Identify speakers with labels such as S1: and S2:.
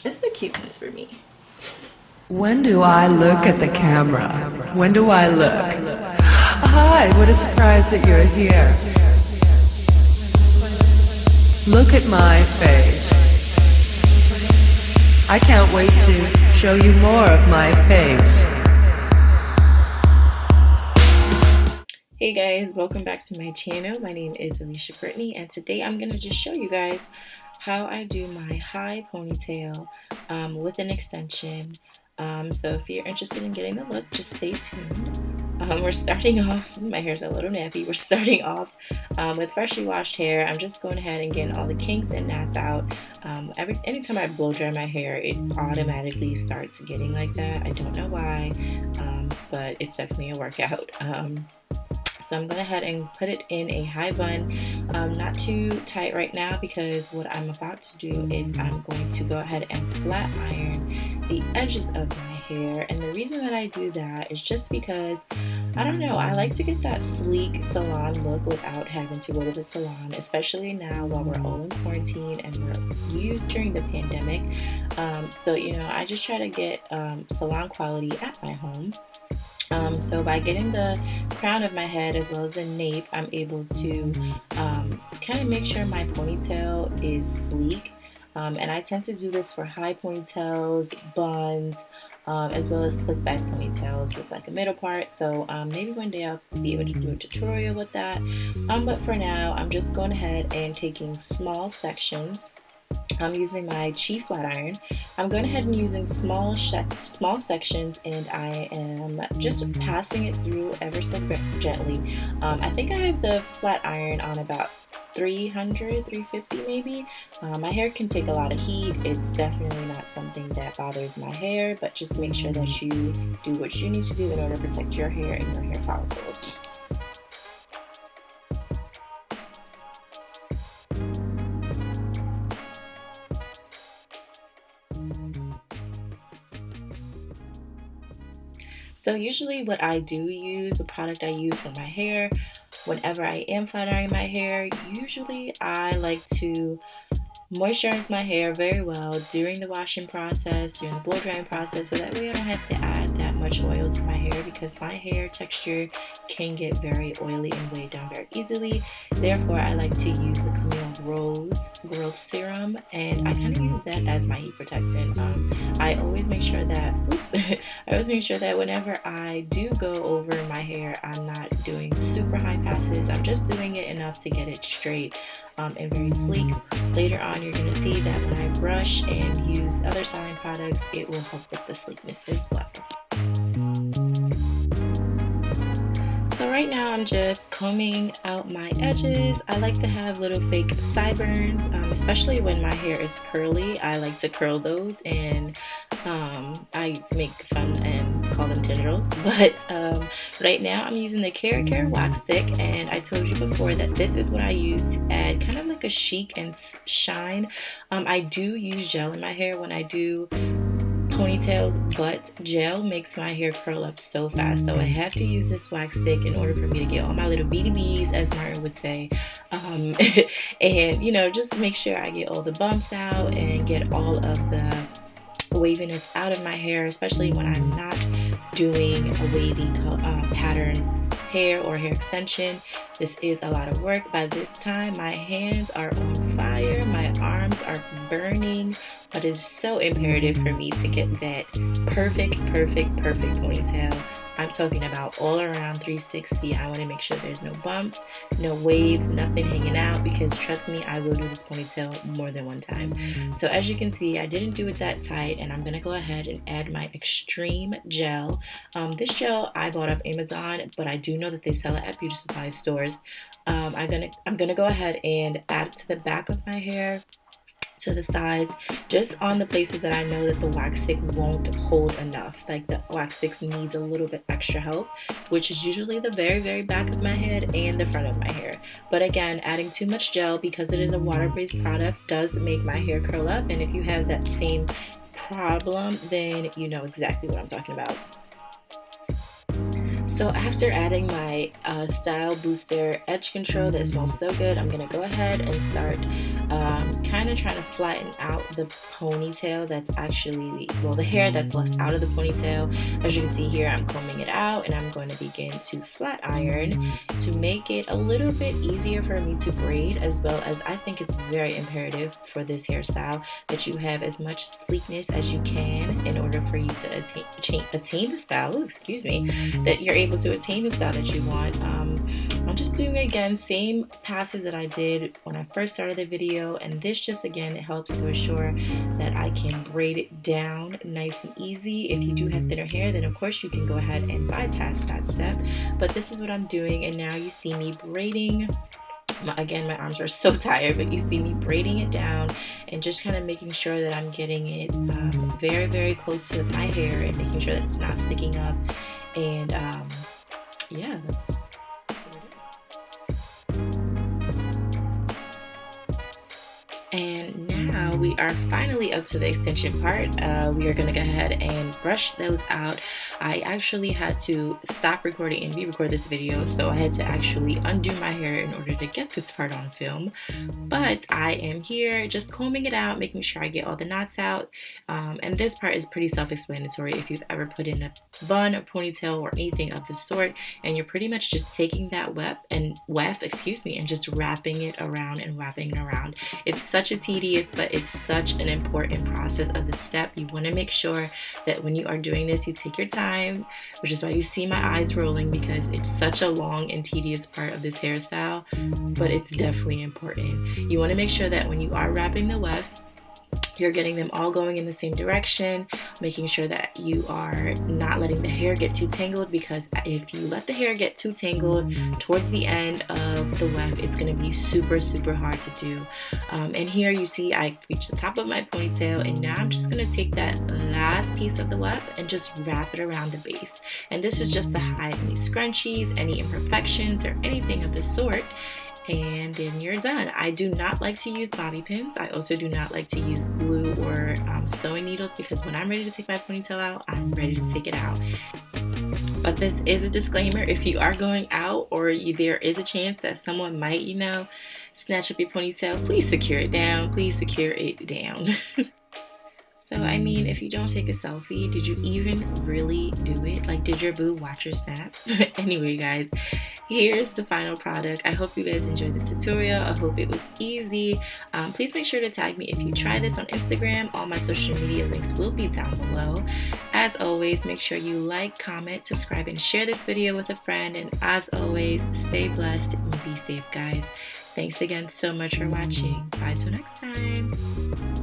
S1: It's the cuteness for me.
S2: When do I look at the camera? When do I look? Hi, what a surprise that you're here. Look at my face. I can't wait to show you more of my face.
S1: Hey guys, welcome back to my channel. My name is Alisha Brittany, and today I'm going to just show you guys how I do my high ponytail with an extension. So if you're interested in getting the look, just stay tuned. We're starting off, my hair's a little nappy, we're starting off with freshly washed hair. I'm just going ahead and getting all the kinks and knots out. Anytime I blow dry my hair, it automatically starts getting like that. I don't know why, but it's definitely a workout. So I'm going to go ahead and put it in a high bun, not too tight right now, because what I'm about to do is I'm going to go ahead and flat iron the edges of my hair. And the reason that I do that is just because, I don't know, I like to get that sleek salon look without having to go to the salon, especially now while we're all in quarantine and we're used during the pandemic. So, you know, I just try to get salon quality at my home. So by getting the crown of my head as well as the nape, I'm able to kind of make sure my ponytail is sleek. And I tend to do this for high ponytails, buns, as well as slick back ponytails with like a middle part. So maybe one day I'll be able to do a tutorial with that. But for now, I'm just going ahead and taking small sections. I'm using my Chi flat iron. I'm going ahead and using small sections, and I am just passing it through ever so gently. I think I have the flat iron on about 300, 350 maybe. My hair can take a lot of heat. It's definitely not something that bothers my hair, but just make sure that you do what you need to do in order to protect your hair and your hair follicles. So usually what I do use, the product I use for my hair, whenever I am flat ironing my hair, usually I like to moisturize my hair very well during the washing process, during the blow drying process, so that way I don't have to add that much oil to my hair, because my hair texture can get very oily and weighed down very easily. Therefore, I like to use the Camille Rose Growth Serum, and I kind of use that as my heat protectant. I always make sure that whenever I do go over my hair, I'm not doing super high passes. I'm just doing it enough to get it straight and very sleek. Later on, you're going to see that when I brush and use other styling products, it will help with the sleekness as well. So right now I'm just combing out my edges. I like to have little fake sideburns, especially when my hair is curly. I like to curl those, and I make fun and call them tendrils. But right now I'm using the Care wax stick, and I told you before that this is what I use to add kind of like a chic and shine. I do use gel in my hair when I do ponytails, but gel makes my hair curl up so fast, so I have to use this wax stick in order for me to get all my little beady bees, as Martin would say, and you know, just make sure I get all the bumps out and get all of the waviness out of my hair, especially when I'm not doing a wavy pattern hair or hair extension. This is a lot of work. By this time, my hands are on fire, my arms are burning, but it's so imperative for me to get that perfect ponytail. I'm talking about all around 360. I want to make sure there's no bumps, no waves, nothing hanging out, because trust me, I will do this ponytail more than one time. So as you can see, I didn't do it that tight, and I'm going to go ahead and add my extreme gel. This gel I bought off Amazon, but I do know that they sell it at beauty supply stores. I'm gonna go ahead and add it to the back of my hair, to the sides, just on the places that I know that the wax stick won't hold enough. Like the wax stick needs a little bit extra help, which is usually the very back of my head and the front of my hair. But again, adding too much gel, because it is a water-based product, does make my hair curl up, and if you have that same problem, then you know exactly what I'm talking about. So after adding my Style Booster Edge Control that smells so good, I'm going to go ahead and start kind of trying to flatten out the ponytail that's actually, well, the hair that's left out of the ponytail. As you can see here, I'm combing it out, and I'm going to begin to flat iron to make it a little bit easier for me to braid, as well as I think it's very imperative for this hairstyle that you have as much sleekness as you can in order for you to attain the style, excuse me, that you're able to attain the style that you want. I'm just doing, again, same passes that I did when I first started the video, and this just, again, it helps to assure that I can braid it down nice and easy. If you do have thinner hair, then of course you can go ahead and bypass that step, but this is what I'm doing. And now you see me braiding. Again, my arms are so tired, but you see me braiding it down and just kind of making sure that I'm getting it very, very close to my hair and making sure that it's not sticking up. And yeah, that's and now we are finally up to the extension part. We are going to go ahead and brush those out. I actually had to stop recording and re-record this video, so I had to actually undo my hair in order to get this part on film. But I am here just combing it out, making sure I get all the knots out. And this part is pretty self-explanatory if you've ever put in a bun, a ponytail, or anything of the sort, and you're pretty much just taking that weft and just wrapping it around and wrapping it around. It's such a tedious, but it's such an important process of the step. You want to make sure that when you are doing this, you take your time, which is why you see my eyes rolling, because it's such a long and tedious part of this hairstyle, but it's definitely important. You want to make sure that when you are wrapping the wefts, you're getting them all going in the same direction, making sure that you are not letting the hair get too tangled, because if you let the hair get too tangled towards the end of the weft, it's going to be super, super hard to do. And here you see I reached the top of my ponytail, and now I'm just going to take that last piece of the weft and just wrap it around the base. And this is just to hide any scrunchies, any imperfections, or anything of the sort. And then you're done. I do not like to use bobby pins. I also do not like to use glue or sewing needles, because when I'm ready to take my ponytail out, I'm ready to take it out. But this is a disclaimer: if you are going out, or there is a chance that someone might, snatch up your ponytail, please secure it down. Please secure it down. So, I mean, if you don't take a selfie, did you even really do it? Like, did your boo watch your snap? Anyway, guys, here's the final product. I hope you guys enjoyed this tutorial. I hope it was easy. Please make sure to tag me if you try this on Instagram. All my social media links will be down below. As always, make sure you like, comment, subscribe, and share this video with a friend. And as always, stay blessed and be safe, guys. Thanks again so much for watching. Bye till next time.